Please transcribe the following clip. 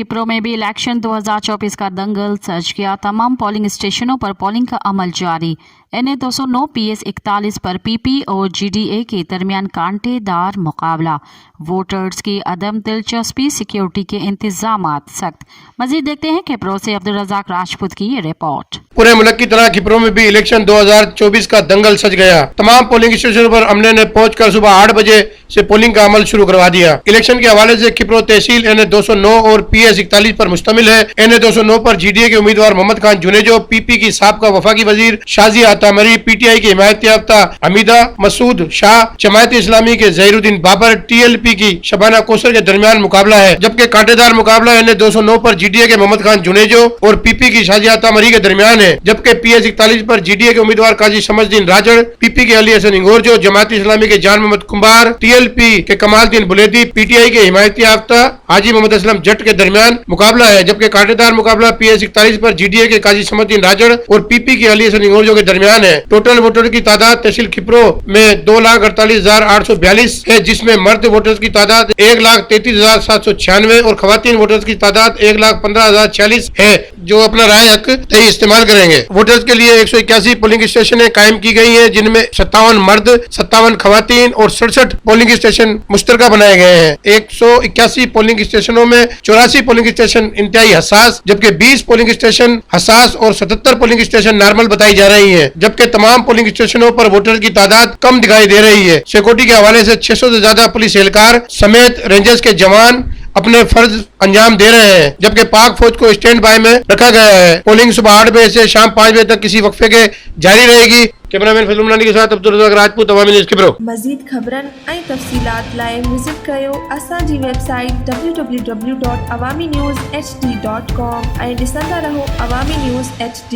खिप्रो में भी इलेक्शन 2024 का दंगल सज गया। तमाम पोलिंग स्टेशनों पर पोलिंग का अमल जारी। NA 209 PS 41 पर PP और GDA के दरमियान कांटेदार मुकाबला। वोटर्स की अदम दिलचस्पी, सिक्योरिटी के इंतजामात सख्त। मजीद देखते हैं खिप्रो से अब्दुल रज़ाक राजपूत की ये रिपोर्ट। पूरे मुल्क की तरह खिप्रो में भी इलेक्शन 2024 का दंगल सज गया। तमाम पोलिंग स्टेशनों पर अमले ने पहुंचकर सुबह 8 बजे से पोलिंग का अमल शुरू करवा दिया। इलेक्शन के हवाले से खिप्रो तहसील NA 209 और PS 41 पर मुश्तमिल है। NA 209 पर GDA के उम्मीदवार मोहम्मद खान जुनेजो, PP की साबका वफाकी वजीर शाजिया अतामरी, PTI की हिमायत याफ्ता हमीदा मसूद शाह, जमायत इस्लामी के जहीरुद्दीन बाबर, TLP की शबाना कौसर के दरमियान मुकाबला है। जबकि कांटेदार मुकाबला NA 209 पर GDA के मोहम्मद खान जुनेजो और PP की शाजिया अतामरी के दरमियान है। जबकि PS 41 पर GDA के उम्मीदवार काजी शमसुद्दीन राजड़, PP के अली हसन इंगोरजो, जमात इस्लामी के जान मोहम्मद कुंभार, TLP के कमालुद्दीन बुलेदी, PTI के हिमायत याफ्ता हाजी मोहम्मद असलम जट के दरमियान मुकाबला है। जबकि कांटेदार मुकाबला PS 41 पर GDA के काजी शमसुद्दीन राजड़ और PP के अली हसन इंगोरजो के दरमियान है। टोटल वोटर की तादाद तहसील खिप्रो में 2,48,842 है, जिसमें मर्द वोटर्स की तादाद 1,33,796 और खवातीन वोटर्स की तादाद 1,15,046 है, जो अपना राय हक सही इस्तेमाल करेंगे। वोटर्स के लिए 181 पोलिंग स्टेशन कायम की गई है, जिनमें 57 मर्द, 57 खवातीन और 67 पोलिंग स्टेशन मुश्तरका बनाए गए हैं। 181 पोलिंग स्टेशनों में 84 पोलिंग स्टेशन इंतहाई हसास, जबकि 20 पोलिंग स्टेशन हसास और 77 पोलिंग स्टेशन नॉर्मल बताई जा रही है। जबकि तमाम पोलिंग स्टेशनों पर वोटर की तादाद कम दिखाई दे रही है। सिक्योरिटी के हवाले से 600 से ज्यादा पुलिस एहलकार समेत रेंजर्स के जवान अपने फर्ज अंजाम दे रहे हैं। जबकि पाक फौज को स्टैंड बाय में रखा गया है। पोलिंग सुबह 8 बजे से शाम 5 बजे तक किसी वक्फे के जारी रहेगी। कैमरामैन फजलुल मनानी के साथ अब्दुल रज़ाक राजपूत, अवामी न्यूज़ खिप्रो। मज़ीद ख़बरन ऐं तफ़सीलात लाइ विज़िट कयो असांजी वेबसाइट www.awamiNewsHD.com ऐं ॾिसंदा रहो अवामी न्यूज़ HD।